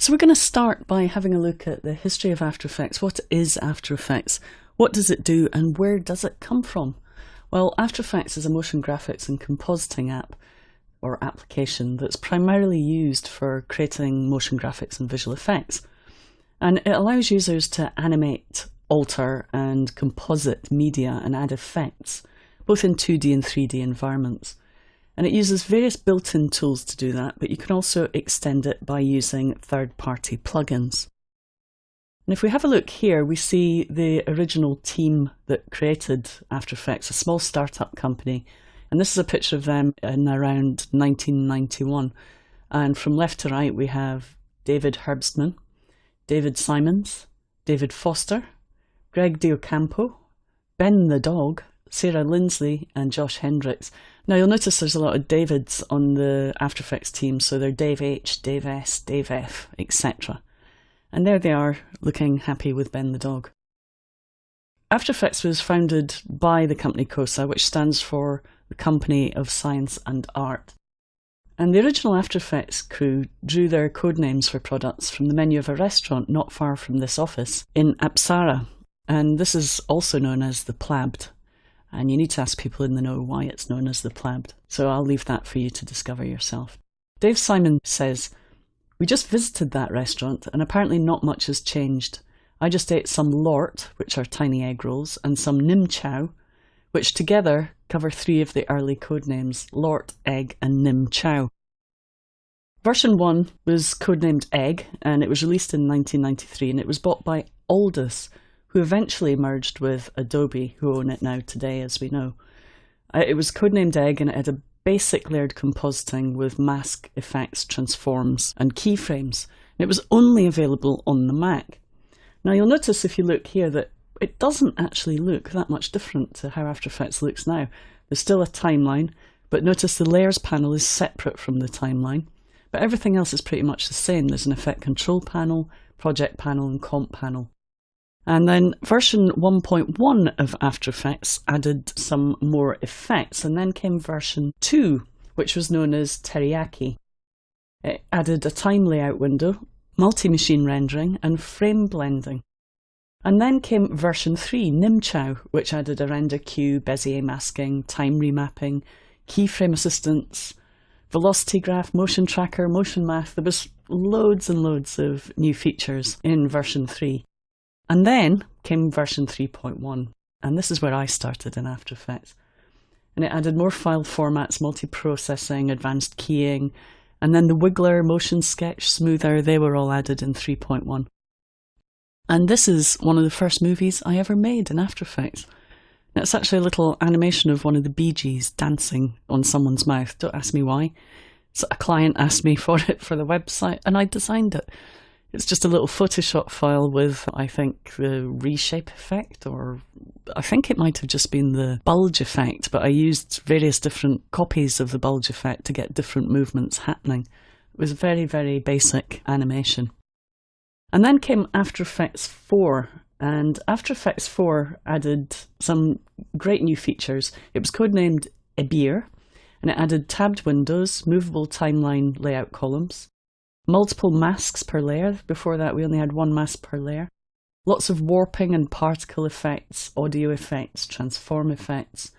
So we're going to start by having a look at the history of After Effects. What is After Effects? What does it do and where does it come from? Well, After Effects is a motion graphics and compositing app or application that's primarily used for creating motion graphics and visual effects. And it allows users to animate, alter and composite media and add effects, both in 2D and 3D environments. And it uses various built-in tools to do that, but you can also extend it by using third-party plugins. And if we have a look here, we see the original team that created After Effects, a small startup company. And this is a picture of them in around 1991. And from left to right, we have David Herbstman, David Simons, David Foster, Greg Diocampo, Ben the dog, Sarah Lindsley and Josh Hendricks. Now you'll notice there's a lot of Davids on the After Effects team, so they're Dave H, Dave S, Dave F, etc. And there they are, looking happy with Ben the dog. After Effects was founded by the company COSA, which stands for the Company of Science and Art. And the original After Effects crew drew their code names for products from the menu of a restaurant not far from this office in Apsara. And this is also known as the Plabbed. And you need to ask people in the know why it's known as the Plabbed. So I'll leave that for you to discover yourself. Dave Simon says, "We just visited that restaurant and apparently not much has changed. I just ate some lort, which are tiny egg rolls, and some nim chow, which together cover 3 of the early codenames, lort, egg and nim chow." Version 1 was codenamed Egg, and it was released in 1993, and it was bought by Aldus, who eventually merged with Adobe, who own it now today, as we know. It was codenamed Egg, and it had a basic layered compositing with mask, effects, transforms, and keyframes. And it was only available on the Mac. Now you'll notice if you look here that it doesn't actually look that much different to how After Effects looks now. There's still a timeline, but notice the Layers panel is separate from the timeline. But everything else is pretty much the same. There's an Effect Control panel, Project panel, and Comp panel. And then version 1.1 of After Effects added some more effects, and then came version 2, which was known as Teriyaki. It added a time layout window, multi-machine rendering, and frame blending. And then came version 3, Nimchow, which added a render queue, Bezier masking, time remapping, keyframe assistance, velocity graph, motion tracker, motion math. There was loads and loads of new features in version 3. And then came version 3.1, and this is where I started in After Effects. And it added more file formats, multi-processing, advanced keying, and then the Wiggler, Motion Sketch, Smoother, they were all added in 3.1. And this is one of the first movies I ever made in After Effects. Now, it's actually a little animation of one of the Bee Gees dancing on someone's mouth. Don't ask me why. So a client asked me for it for the website, and I designed it. It's just a little Photoshop file with, I think, the reshape effect, or I think it might have just been the bulge effect, but I used various different copies of the bulge effect to get different movements happening. It was very, very basic animation. And then came After Effects 4, and After Effects 4 added some great new features. It was codenamed Ebir, and it added tabbed windows, movable timeline layout columns, multiple masks per layer. Before that, we only had 1 mask per layer. Lots of warping and particle effects, audio effects, transform effects,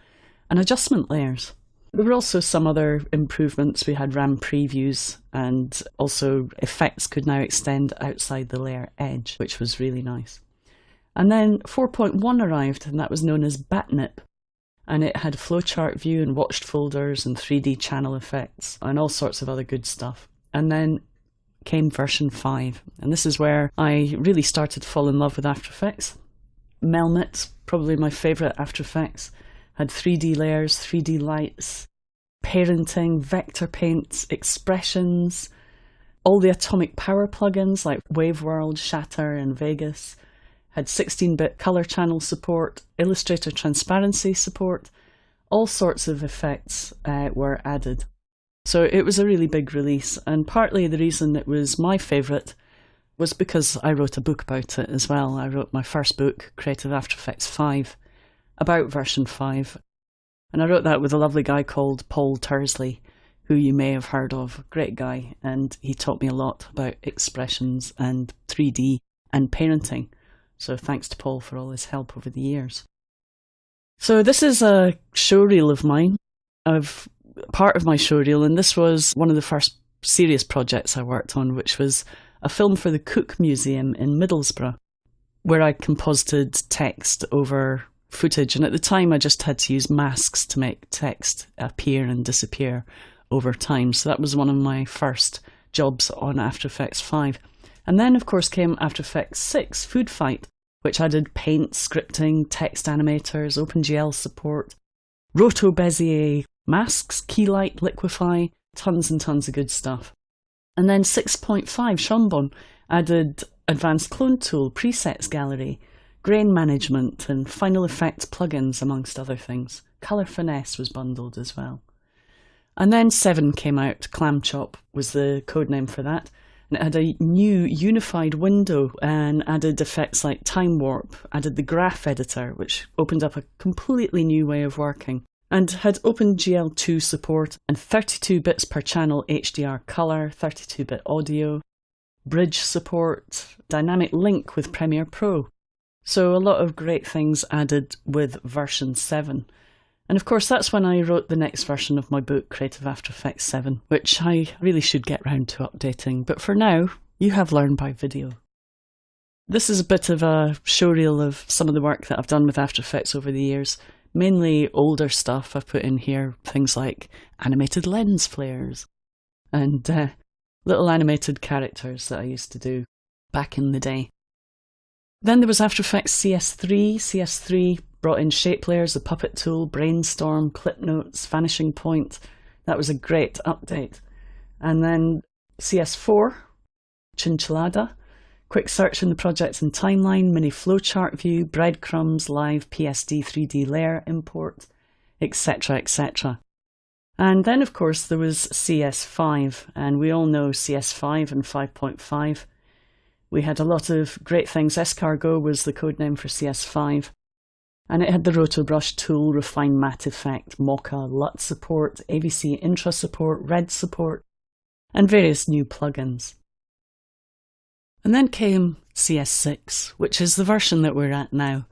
and adjustment layers. There were also some other improvements. We had RAM previews, and also effects could now extend outside the layer edge, which was really nice. And then 4.1 arrived, and that was known as Batnip. And it had flowchart view and watched folders and 3D channel effects and all sorts of other good stuff. And then came version 5, and this is where I really started to fall in love with After Effects. Melmit, probably my favourite After Effects, had 3D layers, 3D lights, parenting, vector paints, expressions, all the atomic power plugins like Wave World, Shatter and Vegas, had 16-bit color channel support, Illustrator transparency support, all sorts of effects were added. So it was a really big release, and partly the reason it was my favourite was because I wrote a book about it as well. I wrote my first book, Creative After Effects 5, about version 5. And I wrote that with a lovely guy called Paul Tursley, who you may have heard of, great guy, and he taught me a lot about expressions and 3D and parenting. So thanks to Paul for all his help over the years. So this is a showreel of mine, of part of my showreel, and this was one of the first serious projects I worked on, which was a film for the Cook Museum in Middlesbrough, where I composited text over footage. And at the time I just had to use masks to make text appear and disappear over time. So that was one of my first jobs on After Effects 5. And then of course came After Effects 6, Food Fight, which added paint, scripting, text animators, OpenGL support, Roto Bezier masks, Keylight, Liquify, tons and tons of good stuff. And then 6.5, Shonbon, added Advanced Clone Tool, Presets Gallery, Grain Management and Final Effects plugins, amongst other things. Colour Finesse was bundled as well. And then 7 came out, Clam Chop was the codename for that. And it had a new unified window and added effects like Time Warp, added the graph editor, which opened up a completely new way of working, and had OpenGL2 support and 32 bits per channel HDR colour, 32-bit audio, bridge support, dynamic link with Premiere Pro. So a lot of great things added with version 7. And of course that's when I wrote the next version of my book, Creative After Effects 7, which I really should get round to updating. But for now, you have learned by video. This is a bit of a showreel of some of the work that I've done with After Effects over the years. Mainly older stuff. I've put in here things like animated lens flares and little animated characters that I used to do back in the day. Then there was After Effects CS3. CS3 brought in shape layers, the puppet tool, brainstorm, clip notes, vanishing point. That was a great update. And then CS4, Chinchillada, quick search in the projects and timeline, mini flowchart view, breadcrumbs, live PSD 3D layer import, etc, etc. And then of course there was CS5, and we all know CS5 and 5.5. We had a lot of great things. Escargot was the codename for CS5. And it had the Roto Brush tool, Refine Matte Effect, Mocha, LUT support, AVC Intra support, Red support, and various new plugins. And then came CS6, which is the version that we're at now,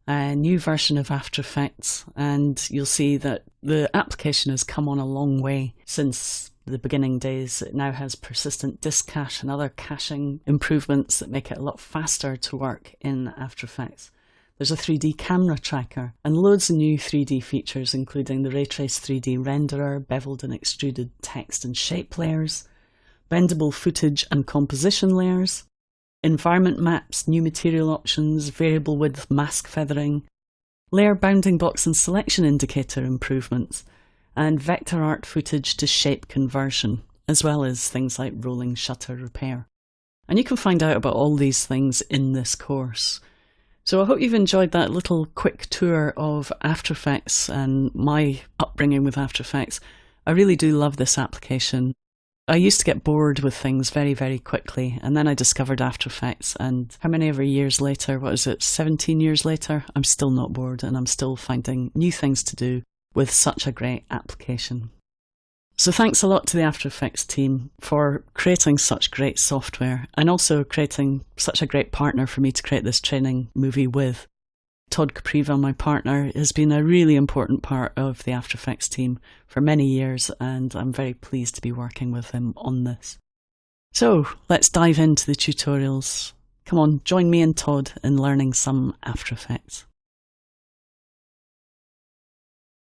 a new version of After Effects, and you'll see that the application has come on a long way since the beginning days. It now has persistent disk cache and other caching improvements that make it a lot faster to work in After Effects. There's a 3D camera tracker and loads of new 3D features, including the Raytrace 3D renderer, beveled and extruded text and shape layers, bendable footage and composition layers, environment maps, new material options, variable width mask feathering, layer bounding box and selection indicator improvements, and vector art footage to shape conversion, as well as things like rolling shutter repair. And you can find out about all these things in this course. So I hope you've enjoyed that little quick tour of After Effects and my upbringing with After Effects. I really do love this application. I used to get bored with things very, very quickly, and then I discovered After Effects, and how many ever years later, 17 years later, I'm still not bored, and I'm still finding new things to do with such a great application. So thanks a lot to the After Effects team for creating such great software, and also creating such a great partner for me to create this training movie with. Todd Capriva, my partner, has been a really important part of the After Effects team for many years, and I'm very pleased to be working with him on this. So let's dive into the tutorials. Come on, join me and Todd in learning some After Effects.